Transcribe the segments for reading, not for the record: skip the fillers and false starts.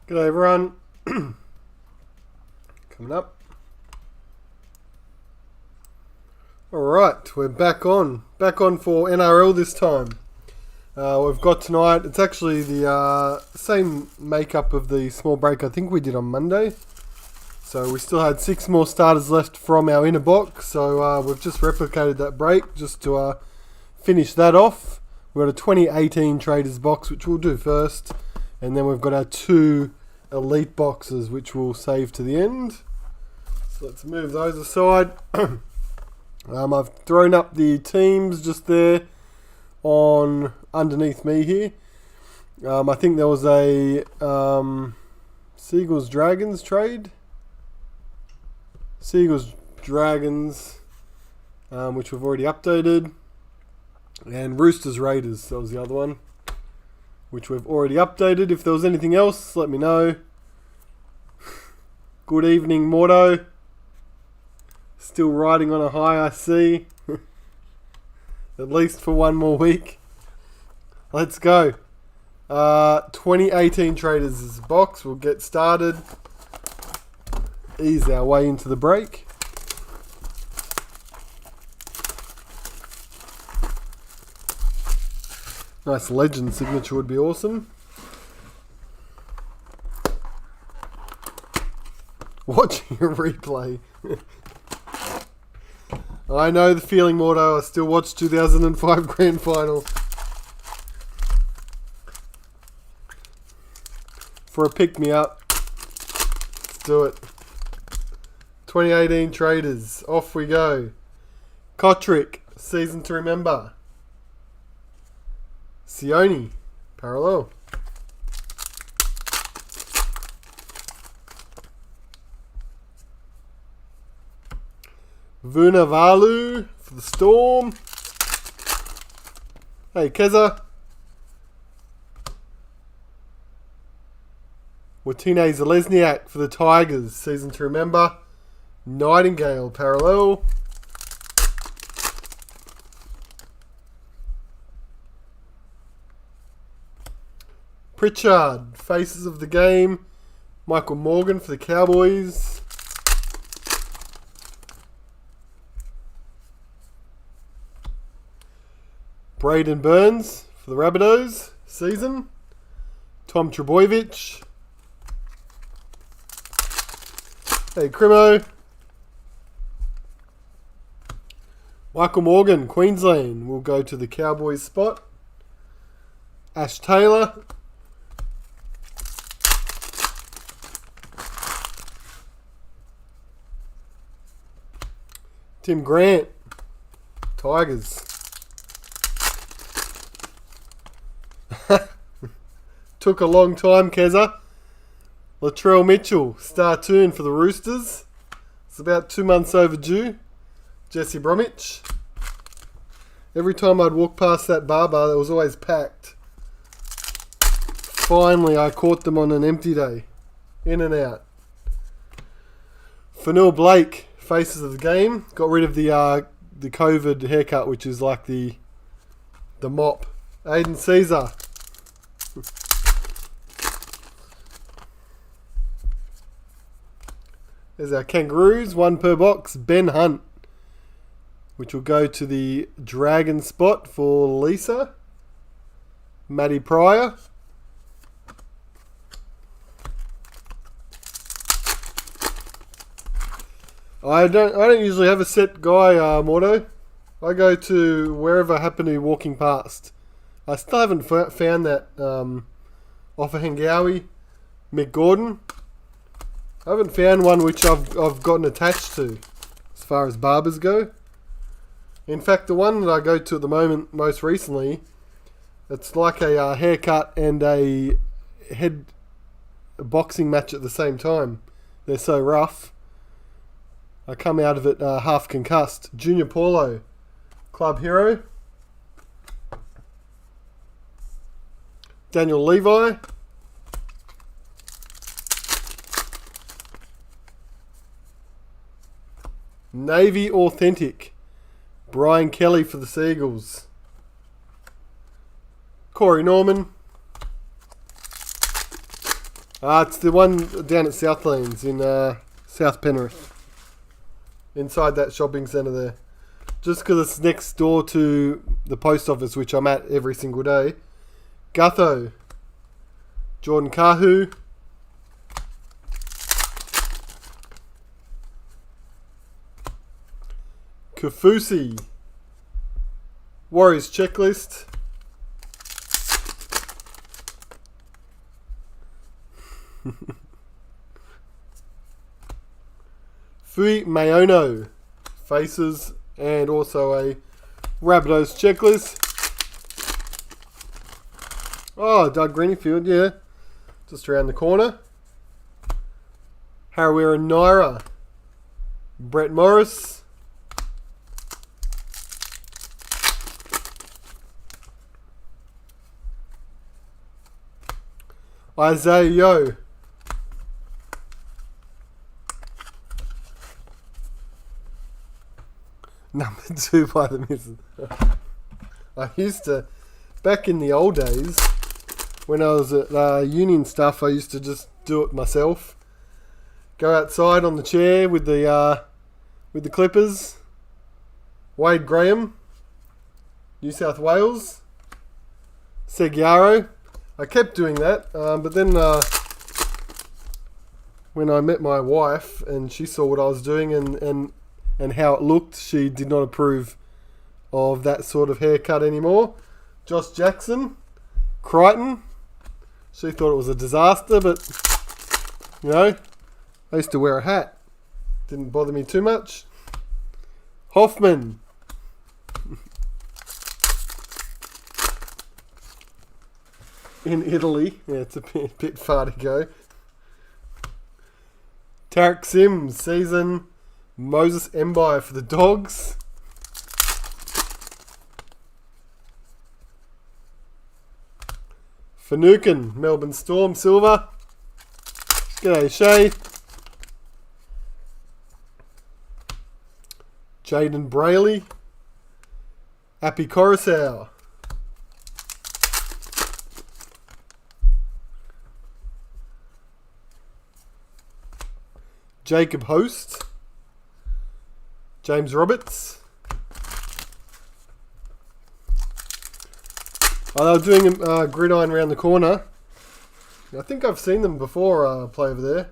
G'day everyone. Coming up. Alright, we're back on for NRL this time. We've got tonight, it's actually the same makeup of the small break I think we did on Monday. So we still had 6 more starters left from our inner box, so we've just replicated that break just to finish that off. We've got a 2018 traders box which we'll do first, and then we've got our 2 elite boxes which we'll save to the end. So let's move those aside. I've thrown up the teams just there on underneath me here. I think there was a Seagulls Dragons trade. Seagulls Dragons, which we've already updated. And Roosters Raiders, that was the other one, which we've already updated. If there was anything else, let me know. Good evening, Mordo. Still riding on a high, I see. At least for one more week. Let's go. 2018 Traders box. We'll get started. Ease our way into the break. Nice legend signature would be awesome. Watching a replay. I know the feeling, Mordo. I still watched 2005 Grand Final. For a pick-me-up. Let's do it. 2018 Traders. Off we go. Kotrick. Season to remember. Sione. Parallel. Vunavalu for the Storm. Hey, Keza. Watine Zalesniak for the Tigers. Season to remember. Nightingale. Parallel. Pritchard. Faces of the game. Michael Morgan for the Cowboys. Braden Burns for the Rabbitohs season. Tom Trebojevic. Hey, Crimo. Michael Morgan, Queensland, will go to the Cowboys spot. Ash Taylor. Tim Grant, Tigers. Took a long time, Keza. Latrell Mitchell, star tune for the Roosters. It's about 2 months overdue. Jesse Bromwich. Every time I'd walk past that barber, it was always packed. Finally, I caught them on an empty day. In and out. Fanil Blake, faces of the game. Got rid of the COVID haircut, which is like the mop. Aiden Caesar. There's our Kangaroos, 1 per box. Ben Hunt, which will go to the Dragon spot for Lisa. Matty Pryor. I don't usually have a set guy, Mordo. I go to wherever I happen to be walking past. I still haven't found that Offa Hengawi, Mick Gordon. I haven't found one which I've gotten attached to as far as barbers go. In fact, the one that I go to at the moment, most recently, it's like a haircut and a head boxing match at the same time. They're so rough. I come out of it half concussed. Junior Paulo, club hero. Daniel Levi. Navy Authentic. Brian Kelly for the Seagulls. Corey Norman. It's the one down at Southlands in South Penrith. Inside that shopping centre there. Just because it's next door to the post office, which I'm at every single day. Gutho. Jordan Kahu. Kafusi. Warriors checklist. Fui Mayono. Faces. And also a Rabbitohs checklist. Oh, Doug Greenfield, yeah. Just around the corner. Harawira Naira. Brett Morris. Isaiah Yeo. Number 2 by the missus. I used to, back in the old days, when I was at uni and stuff, I used to just do it myself. Go outside on the chair with the Clippers. Wade Graham, New South Wales. Seguiaro. I kept doing that, but then when I met my wife and she saw what I was doing and how it looked, she did not approve of that sort of haircut anymore. Josh Jackson, Crichton. She thought it was a disaster, but, you know, I used to wear a hat. Didn't bother me too much. Hoffman. In Italy. Yeah, it's a bit far to go. Tarek Sims, season. Moses Mbai for the Dogs. Finucane, Melbourne Storm, silver. G'day, Shay. Jaden Brayley. Appy Coruscant. Jacob Host. James Roberts. Oh, they were doing a gridiron round the corner. I think I've seen them before play over there.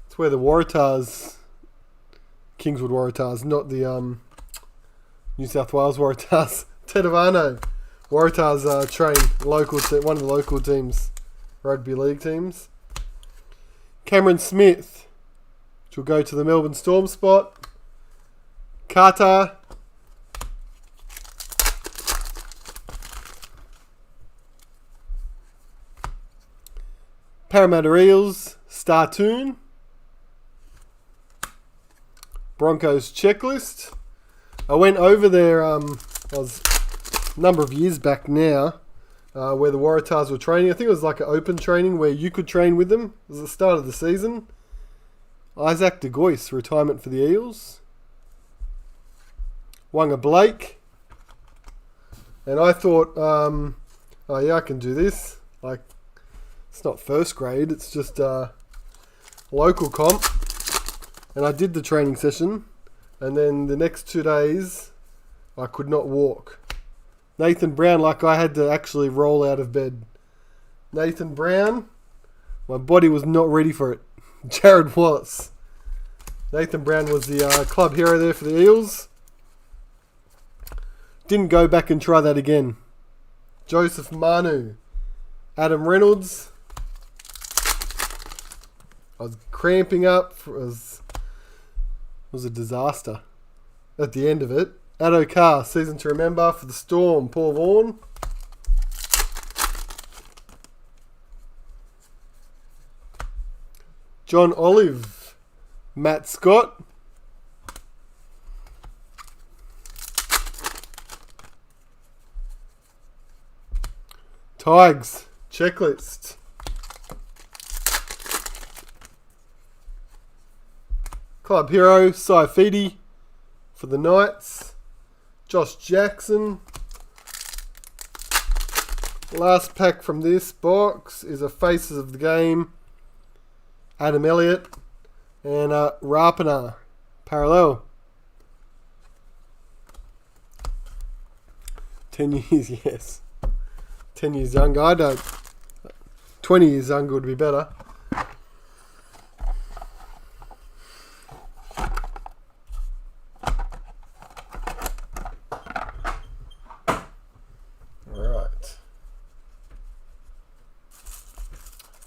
It's where the Waratahs, Kingswood Waratahs, not the New South Wales Waratahs. Tedavano. Waratahs train one of the local teams, rugby league teams. Cameron Smith, which will go to the Melbourne Storm spot. Carter. Parramatta Eels, Startoon. Broncos checklist. I went over there, I was a number of years back now, where the Waratahs were training. I think it was like an open training where you could train with them. It was the start of the season. Isaac De Gois, retirement for the Eels. Wanga Blake. And I thought, oh yeah, I can do this. Like, it's not first grade, it's just local comp. And I did the training session. And then the next 2 days, I could not walk. Nathan Brown, like I had to actually roll out of bed. Nathan Brown, my body was not ready for it. Jared Wallace. Nathan Brown was the club hero there for the Eels. Didn't go back and try that again. Joseph Manu. Adam Reynolds. I was cramping up. It was a disaster at the end of it. Addo Carr, season to remember for the Storm. Paul Vaughan. John Olive. Matt Scott. Tigers. Checklist. Club hero, Saifidi for the Knights. Josh Jackson. Last pack from this box is a Faces of the Game, Adam Elliott, and Rapana, parallel. 10 years, yes. 10 years younger, I don't. 20 years younger would be better. Alright.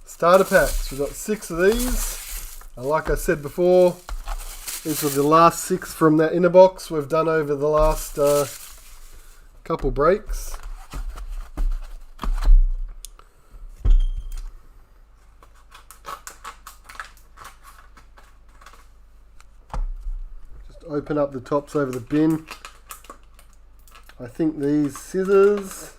Starter packs. We've got 6 of these. Like I said before, these were the last 6 from that inner box we've done over the last couple breaks. Just open up the tops over the bin. I think these scissors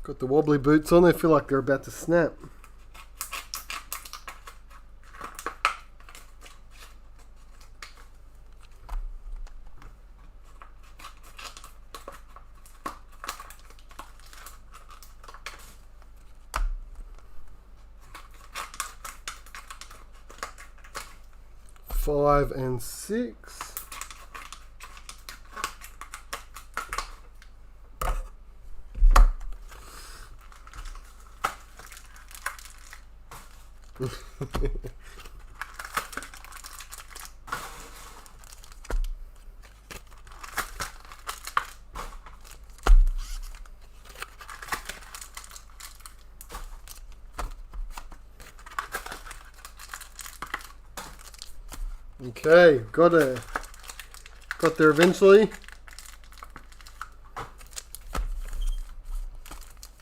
got the wobbly boots on. They feel like they're about to snap. Five and 6. Okay, got there eventually.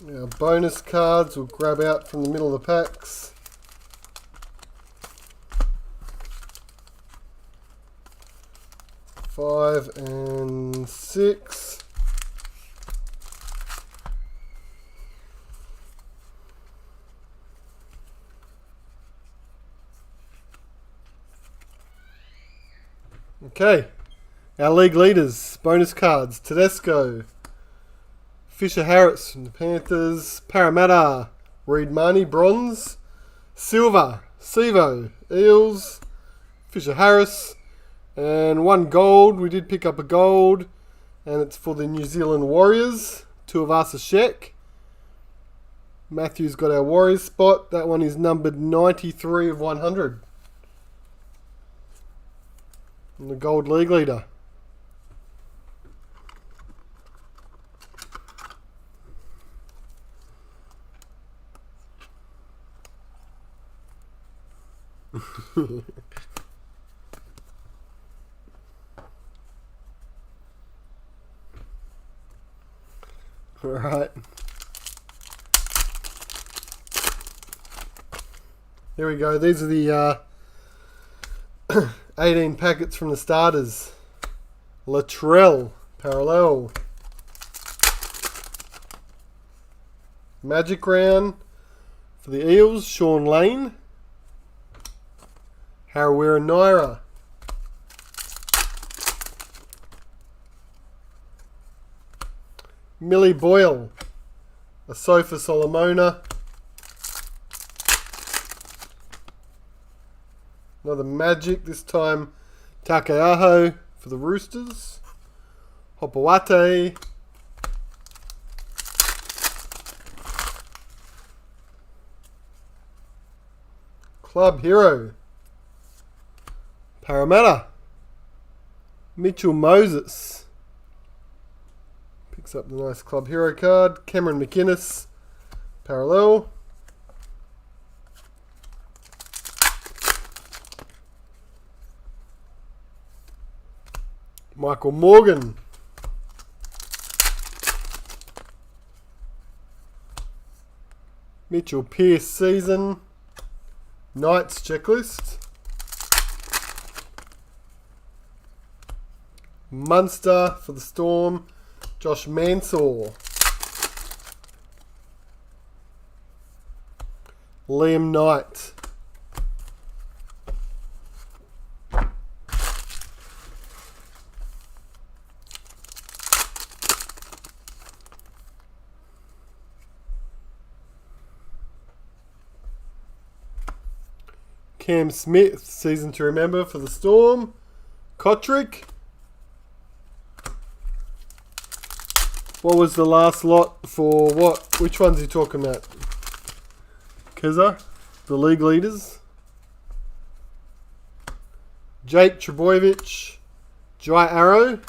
Our bonus cards we'll grab out from the middle of the packs. Five and 6. Okay, our league leaders, bonus cards, Tedesco, Fisher Harris from the Panthers, Parramatta, Reed Marnie, bronze, Silver, Sevo, Eels, Fisher Harris, and 1 gold. We did pick up a gold, and it's for the New Zealand Warriors, Tuivasa Sheck. Matthew's got our Warriors spot. That one is numbered 93 of 100. And the gold league leader. Alright. Here we go. These are the 18 packets from the starters. Latrell, parallel. Magic round for the Eels, Sean Lane. Harawira Naira. Millie Boyle. Asofa Solomona. Another Magic, this time Takeaho for the Roosters. Hopawate. Club Hero. Parramatta. Mitchell Moses. Picks up the nice Club Hero card. Cameron McInnes. Parallel. Michael Morgan. Mitchell Pearce season. Knights checklist. Munster for the Storm. Josh Mansour. Liam Knight. Cam Smith, season to remember for the Storm. Kotrick. What was the last lot for what? Which ones are you talking about? Keza, the league leaders. Jake Trebojevic, Jai Arrow.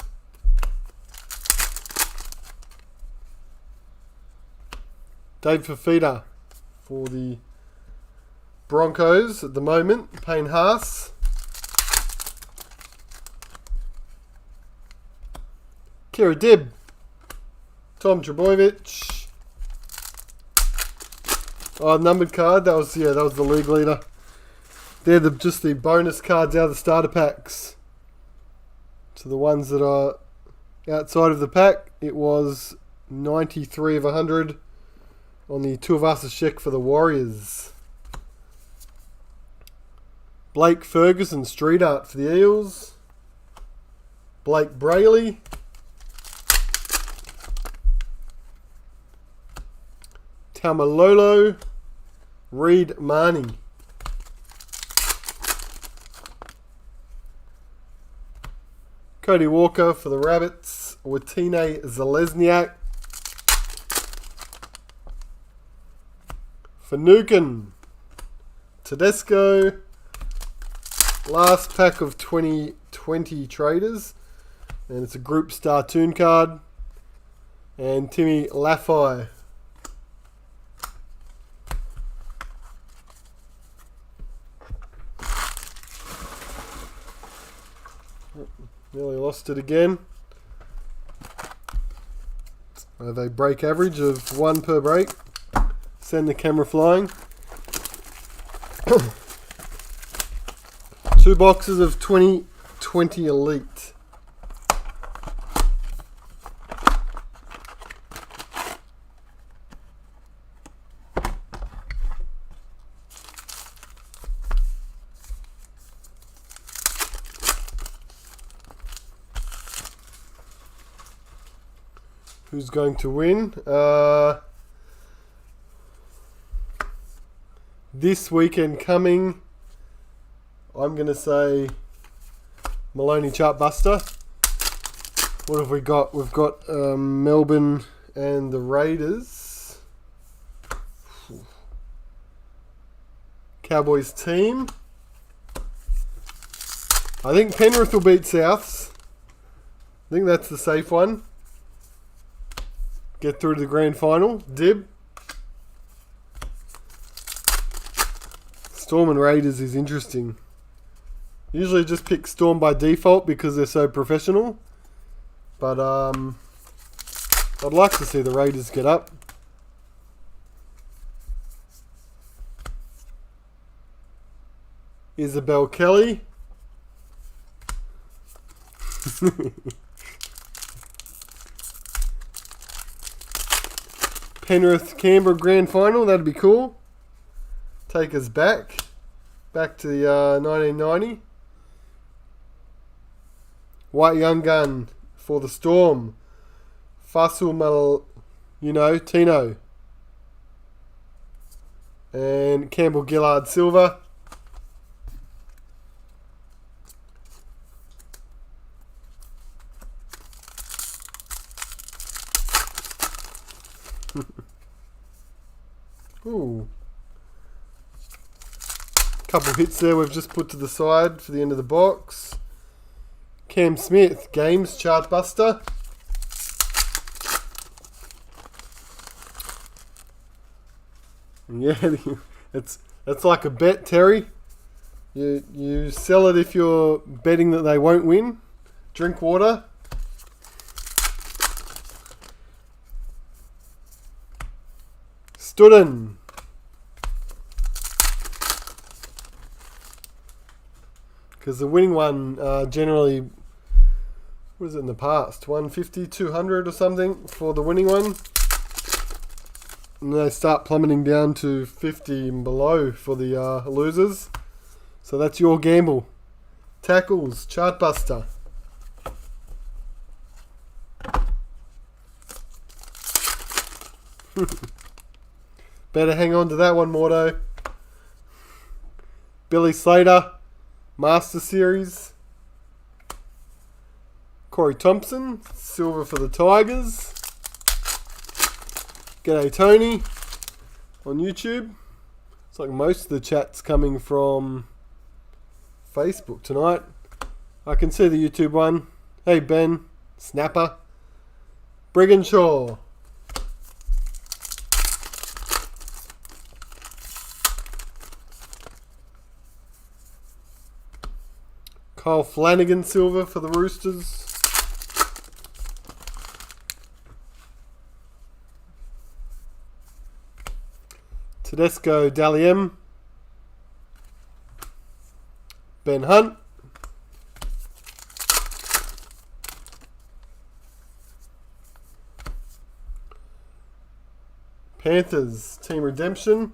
Dave Fafita for the Broncos at the moment. Payne Haas. Kira Dib. Tom Trebojevic. Oh, numbered card. That was the league leader. They're just the bonus cards out of the starter packs. So the ones that are outside of the pack, it was 93 of 100 on the Tuivasa-Sheck for the Warriors. Blake Ferguson, street art for the Eels. Blake Brayley. Taumalolo. Reed Marnie. Cody Walker for the Rabbits. Watine Zalesniak. Finucane. Tedesco. Last pack of 2020 traders. And it's a group star toon card. And Timmy Laffey. Nearly lost it again. I have a break average of 1 per break. Send the camera flying. 2 boxes of 2020 Elite. Who's going to win? This weekend coming, I'm going to say Maloney Chartbuster. What have we got? We've got Melbourne and the Raiders. Cowboys team. I think Penrith will beat Souths. I think that's the safe one. Get through to the grand final. Dib. Storm and Raiders is interesting. Usually just pick Storm by default because they're so professional. But I'd like to see the Raiders get up. Isabel Kelly. Penrith Canberra grand final, that'd be cool. Take us back to the 1990. White Young Gun for the Storm. Fasul Tino. And Campbell Gillard Silver. Ooh. Couple hits there we've just put to the side for the end of the box. Cam Smith, Games Chartbuster. Yeah, it's like a bet, Terry. You sell it if you're betting that they won't win. Drink water. Studden. Because the winning one generally, what is it in the past? 150, 200 or something for the winning one. And they start plummeting down to 50 and below for the losers. So that's your gamble. Tackles, Chartbuster. Better hang on to that one, Mordo. Billy Slater, Master Series. Corey Thompson, silver for the Tigers. G'day Tony on YouTube. It's like most of the chat's coming from Facebook tonight. I can see the YouTube one. Hey Ben, Snapper, Briganshaw. Kyle Flanagan silver for the Roosters. Tedesco Daliem. Ben Hunt. Panthers Team Redemption.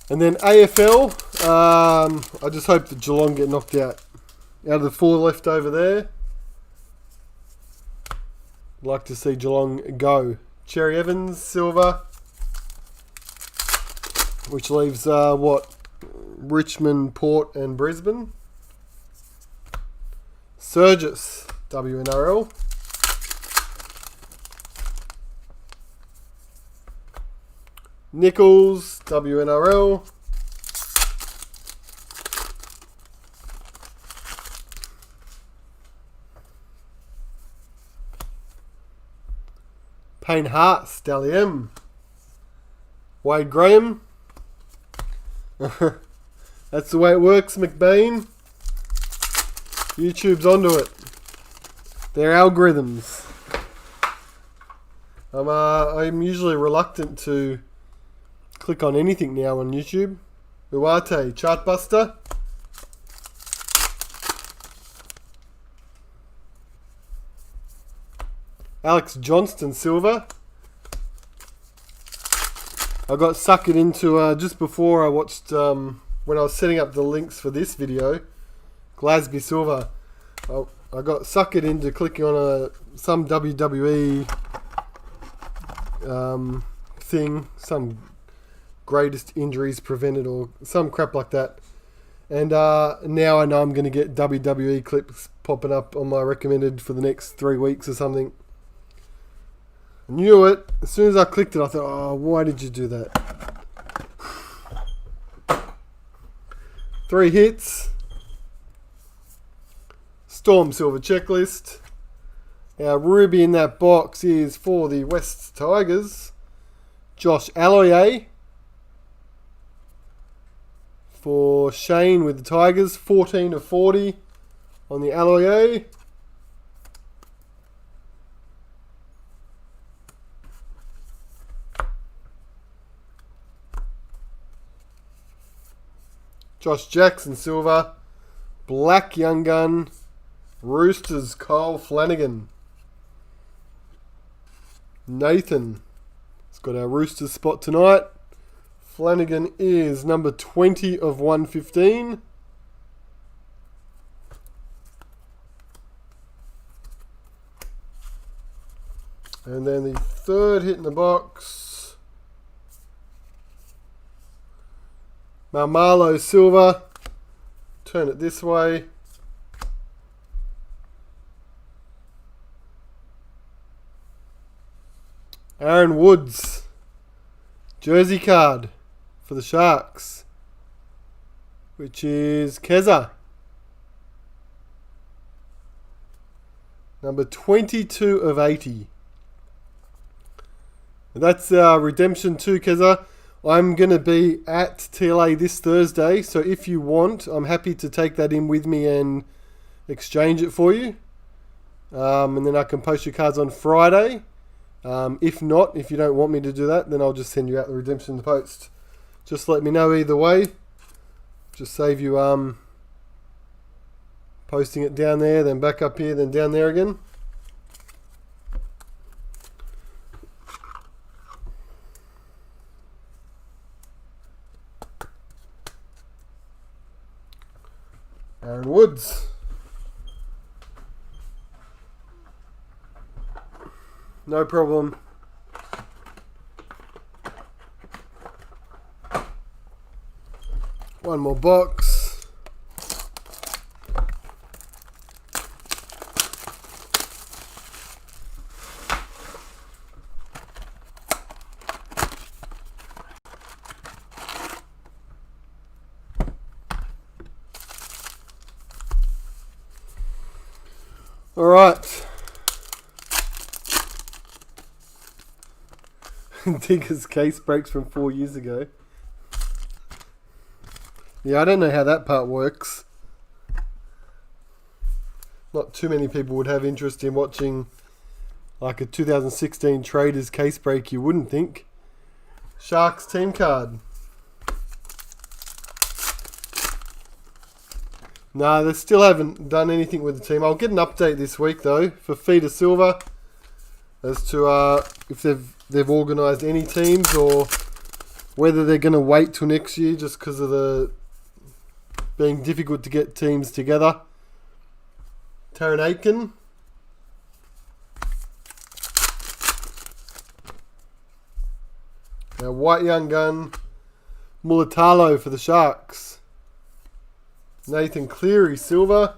And then AFL. I just hope that Geelong get knocked out. Out of the 4 left over there, I'd like to see Geelong go. Cherry Evans, silver. Which leaves, Richmond, Port and Brisbane. Surges, WNRL. Nichols, WNRL. Payne Haas, Dally M. Wade Graham. That's the way it works, McBain. YouTube's onto it. Their algorithms. I'm usually reluctant to click on anything now on YouTube. Uate, Chartbuster. Alex Johnston, silver. I got suckered into, just before I watched, when I was setting up the links for this video, Glasby silver. I got suckered into clicking on some WWE thing, some greatest injuries prevented or some crap like that. And now I know I'm going to get WWE clips popping up on my recommended for the next 3 weeks or something. I knew it. As soon as I clicked it, I thought, oh, why did you do that? 3 hits. Storm silver checklist. Our ruby in that box is for the West Tigers. Josh Alloye. For Shane with the Tigers. 14 of 40 on the Alloye. Josh Jackson, silver. Black Young Gun. Roosters, Kyle Flanagan. Nathan has got our Roosters spot tonight. Flanagan is number 20 of 115. And then the third hit in the box. Marmalo silver. Turn it this way. Aaron Woods. Jersey card for the Sharks. Which is Keza. Number 22 of 80. That's Redemption 2, Keza. I'm going to be at TLA this Thursday, so if you want, I'm happy to take that in with me and exchange it for you. And then I can post your cards on Friday. If not, if you don't want me to do that, then I'll just send you out the Redemption post. Just let me know either way. Just save you posting it down there, then back up here, then down there again. Aaron Woods. No problem. One more box. All right. Diggaz case breaks from 4 years ago. Yeah, I don't know how that part works. Not too many people would have interest in watching like a 2016 Traders case break, you wouldn't think. Sharks team card. No, they still haven't done anything with the team. I'll get an update this week though for Feeder Silver as to if they've organised any teams or whether they're going to wait till next year just because of the being difficult to get teams together. Taron Aitken. Now White Young Gun. Mulatalo for the Sharks. Nathan Cleary, silver.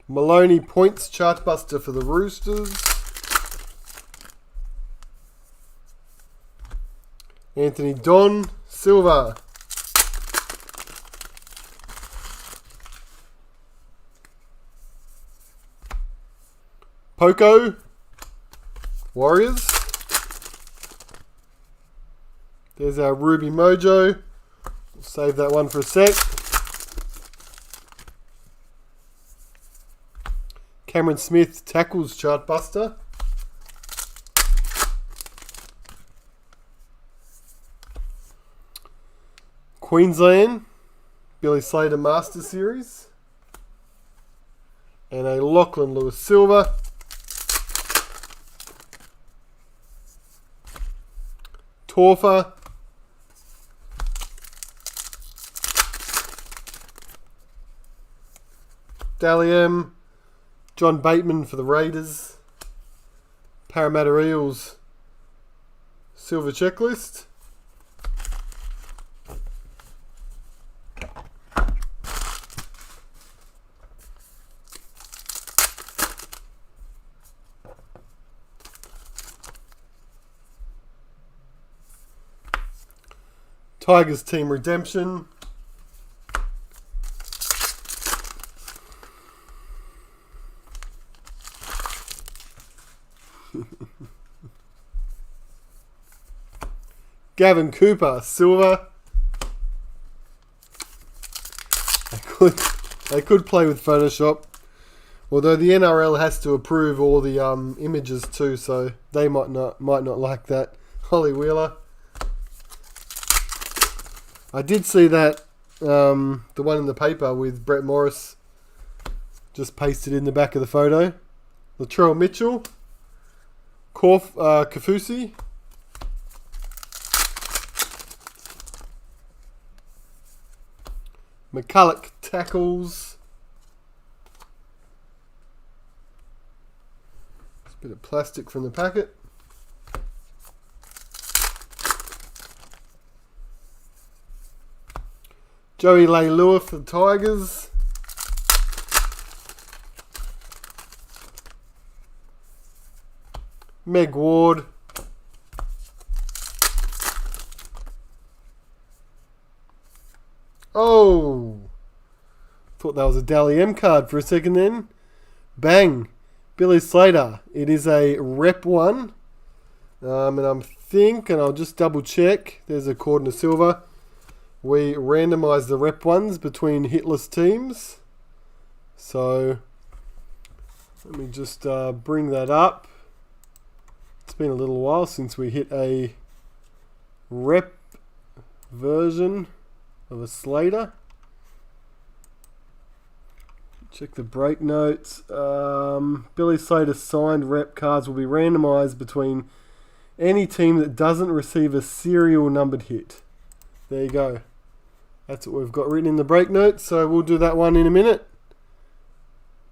Maloney points chartbuster for the Roosters. Anthony Don, silver. Poco, Warriors. There's our Ruby Mojo. We'll save that one for a sec. Cameron Smith tackles chartbuster. Queensland, Billy Slater Master Series. And a Lachlan Lewis silver. Torfa. Dally M. John Bateman for the Raiders. Parramatta Eels. Silver checklist. Tigers team redemption. Gavin Cooper, silver. They could play with Photoshop, although the NRL has to approve all the images too, so they might not like that. Holly Wheeler. I did see that the one in the paper with Brett Morris just pasted in the back of the photo. Latrell Mitchell, Kafusi. McCulloch tackles. Just a bit of plastic from the packet. Joey Leilua for the Tigers. Meg Ward. Oh! Thought that was a Dally M card for a second then. Bang! Billy Slater. It is a Rep 1. And I'll just double check. There's a Cordner Silver. We randomised the Rep 1s between hitless teams. So, let me just bring that up. It's been a little while since we hit a Rep version of a Slater. Check the break notes. Billy Slater signed Rep cards will be randomised between any team that doesn't receive a serial numbered hit. There you go. That's what we've got written in the break notes, so we'll do that one in a minute.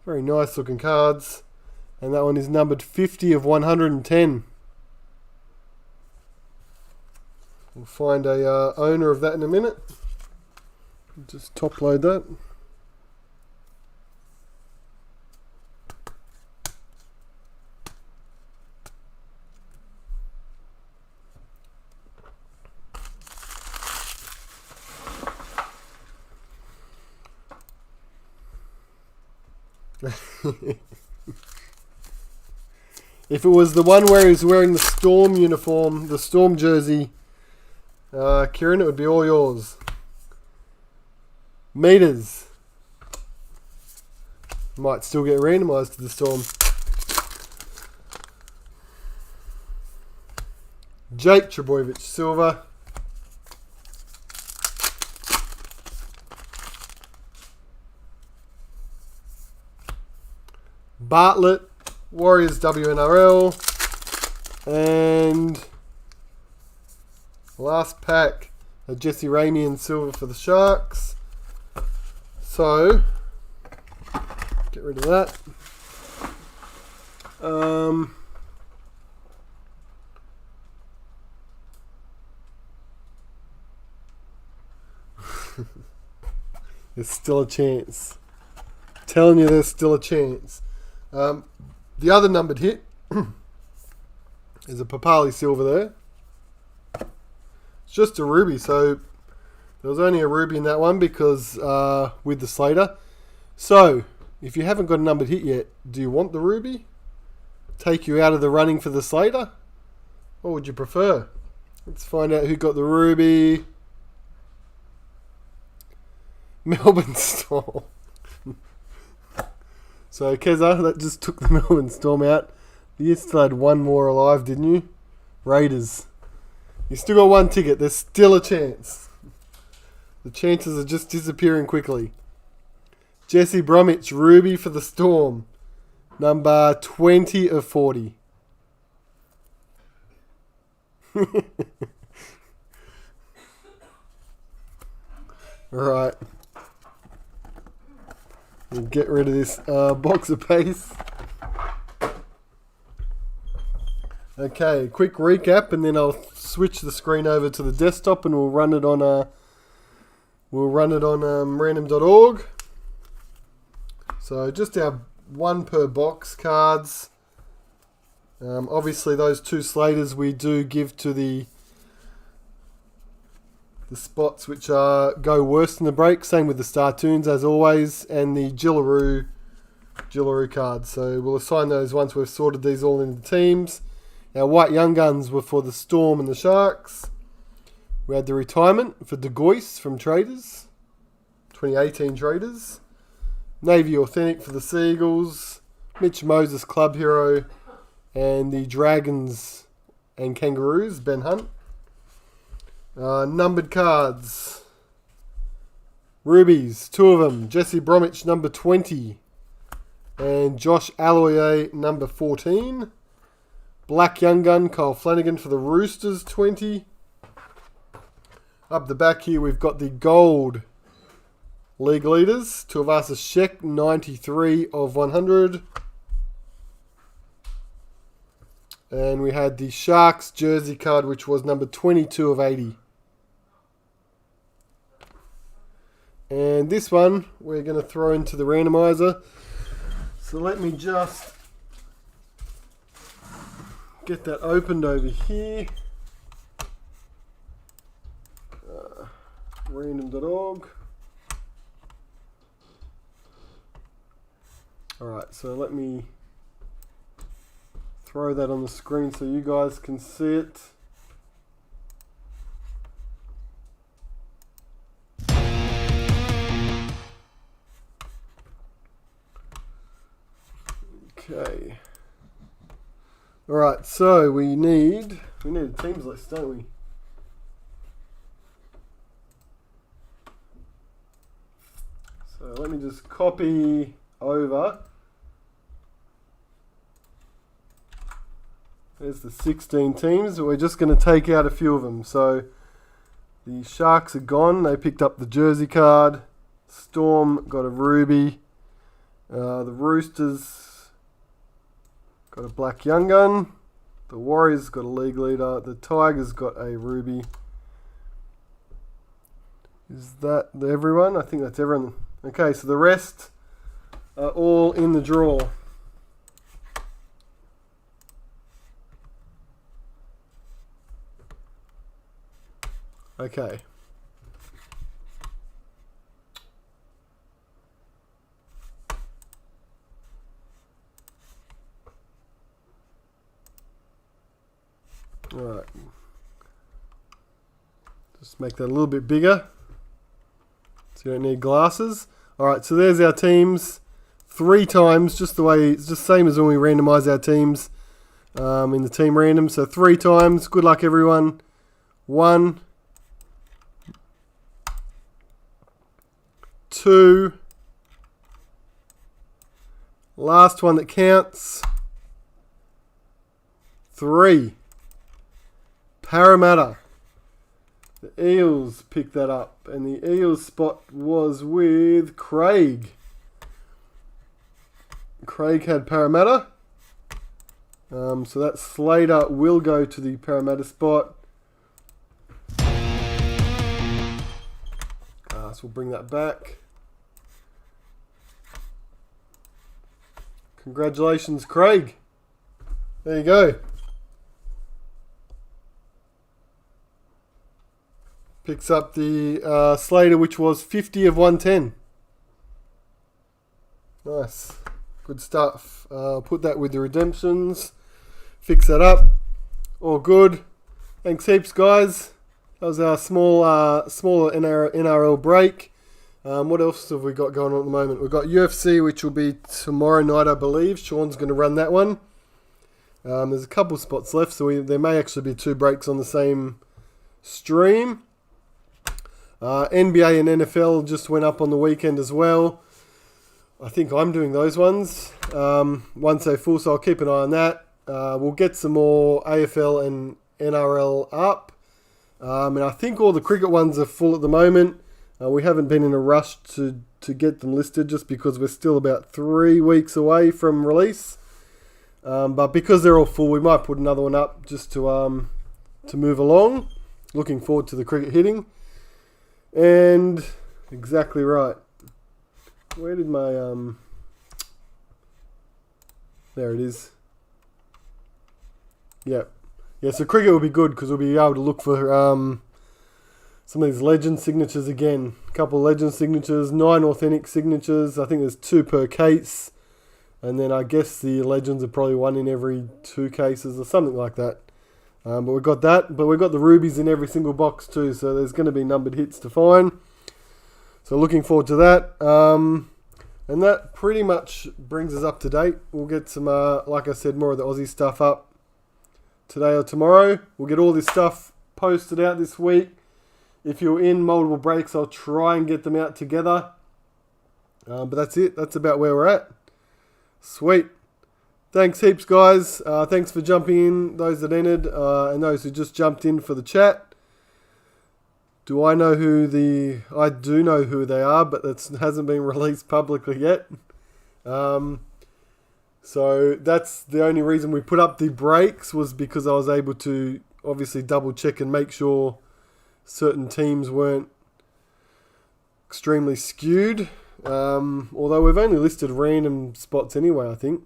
Very nice looking cards. And that one is numbered 50 of 110. We'll find a owner of that in a minute. Just top load that. If it was the one where he's wearing the Storm uniform, the Storm jersey, Kieran, it would be all yours. Meters. Might still get randomised to the Storm. Jake Trebojevic, silver. Bartlett, Warriors WNRL. And last pack, a Jesse Ramey in silver for the Sharks. So, get rid of that. There's still a chance. Telling you there's still a chance. The other numbered hit is a Papali silver there. It's just a ruby, so there was only a ruby in that one because with the Slater. So, if you haven't got a numbered hit yet, do you want the ruby? Take you out of the running for the Slater? What would you prefer? Let's find out who got the ruby. Melbourne Storm. So, Keza, that just took the Melbourne Storm out. You still had one more alive, didn't you? Raiders. You still got one ticket. There's still a chance. The chances are just disappearing quickly. Jesse Bromwich, ruby for the Storm. Number 20 of 40. Alright. We'll get rid of this box of paste. Okay, quick recap, and then I'll switch the screen over to the desktop, and we'll run it on random.org. So just our one per box cards. Obviously, those two Slaters we do give to the spots which go worse than the break. Same with the Startoons as always, and the Jillaroo cards. So we'll assign those once we've sorted these all into teams. Our White Young Guns were for the Storm and the Sharks. We had the retirement for Diggaz from Traders, 2018 Traders. Navy Authentic for the Seagulls. Mitch Moses Club Hero. And the Dragons and Kangaroos, Ben Hunt. Numbered cards. Rubies, two of them. Jesse Bromwich, number 20. And Josh Alloyer, number 14. Black Young Gun, Kyle Flanagan for the Roosters, 20. Up the back here, we've got the gold league leaders. Tuivasa Sheck, 93 of 100. And we had the Sharks jersey card, which was number 22 of 80. And this one, we're going to throw into the randomizer. So let me just get that opened over here. Random.org. Alright, so let me throw that on the screen so you guys can see it. Okay. Alright, so we need a teams list, don't we? So let me just copy over. There's the 16 teams. We're just going to take out a few of them. So the Sharks are gone. They picked up the jersey card. Storm got a ruby. The Roosters got a black young gun. The Warriors got a league leader. The Tigers got a ruby. Is that everyone? I think that's everyone. Okay, so the rest are all in the draw. Okay. Alright. Just make that a little bit bigger. So you don't need glasses. Alright, so there's our teams. 3 times, just the way, it's just same as when we randomise our teams in the team random. So 3 times. Good luck, everyone. 1, 2. Last one that counts. 3. Parramatta. The Eels picked that up, and the Eels spot was with Craig. Craig had Parramatta. So that Slater will go to the Parramatta spot. So we'll bring that back. Congratulations, Craig. There you go. Picks up the Slater, which was 50 of 110. Nice. Good stuff. Put that with the redemptions. Fix that up. All good. Thanks heaps, guys. That was our smaller NRL break. What else have we got going on at the moment? We've got UFC, which will be tomorrow night, I believe. Sean's going to run that one. There's a couple spots left, so there may actually be 2 breaks on the same stream. NBA and NFL just went up on the weekend as well. I think I'm doing those ones once they're full, so I'll keep an eye on that. We'll get some more AFL and NRL up. And I think all the cricket ones are full at the moment. We haven't been in a rush to get them listed just because we're still about 3 weeks away from release. But because they're all full, we might put another one up just to move along. Looking forward to the cricket hitting. And exactly right. Where did my there it is. Yep. Yeah, so cricket will be good because we'll be able to look for some of these legend signatures again. A couple of legend signatures, 9 authentic signatures. I think there's 2 per case. And then I guess the legends are probably 1 in every 2 cases or something like that. But we've got that. But we've got the rubies in every single box too. So there's going to be numbered hits to find. So looking forward to that. And that pretty much brings us up to date. We'll get some, like I said, more of the Aussie stuff up today or tomorrow. We'll get all this stuff posted out this week. If you're in multiple breaks, I'll try and get them out together. But that's it. That's about where we're at. Sweet. Thanks heaps, guys. Thanks for jumping in, those that entered, and those who just jumped in for the chat. Do I know who I do know who they are, but it hasn't been released publicly yet. So that's the only reason we put up the breaks, was because I was able to obviously double check and make sure certain teams weren't extremely skewed. Although we've only listed random spots anyway, I think.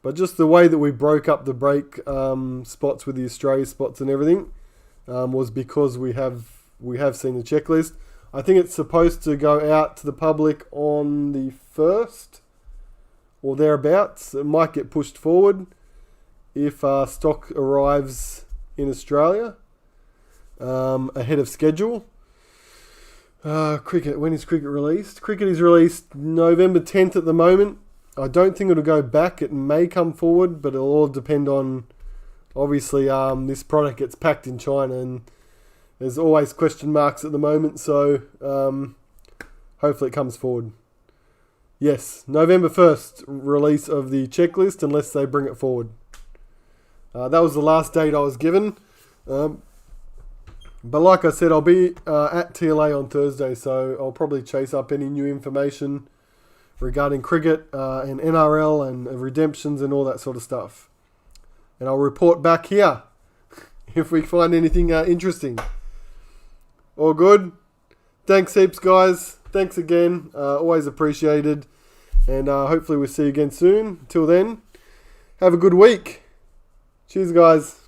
But just the way that we broke up the break spots with the Australia spots and everything was because we have seen the checklist. I think it's supposed to go out to the public on the 1st or thereabouts. It might get pushed forward if stock arrives in Australia ahead of schedule. Cricket. When is cricket released? Cricket is released November 10th at the moment. I don't think it'll go back. It may come forward, but it'll all depend on, obviously, this product gets packed in China, and there's always question marks at the moment, so hopefully it comes forward. Yes, November 1st release of the checklist, unless they bring it forward. That was the last date I was given. But like I said, I'll be at TLA on Thursday, so I'll probably chase up any new information regarding cricket and NRL and redemptions and all that sort of stuff. And I'll report back here if we find anything interesting. All good? Thanks heaps, guys. Thanks again. Always appreciated. And hopefully we'll see you again soon. Till then, have a good week. Cheers, guys.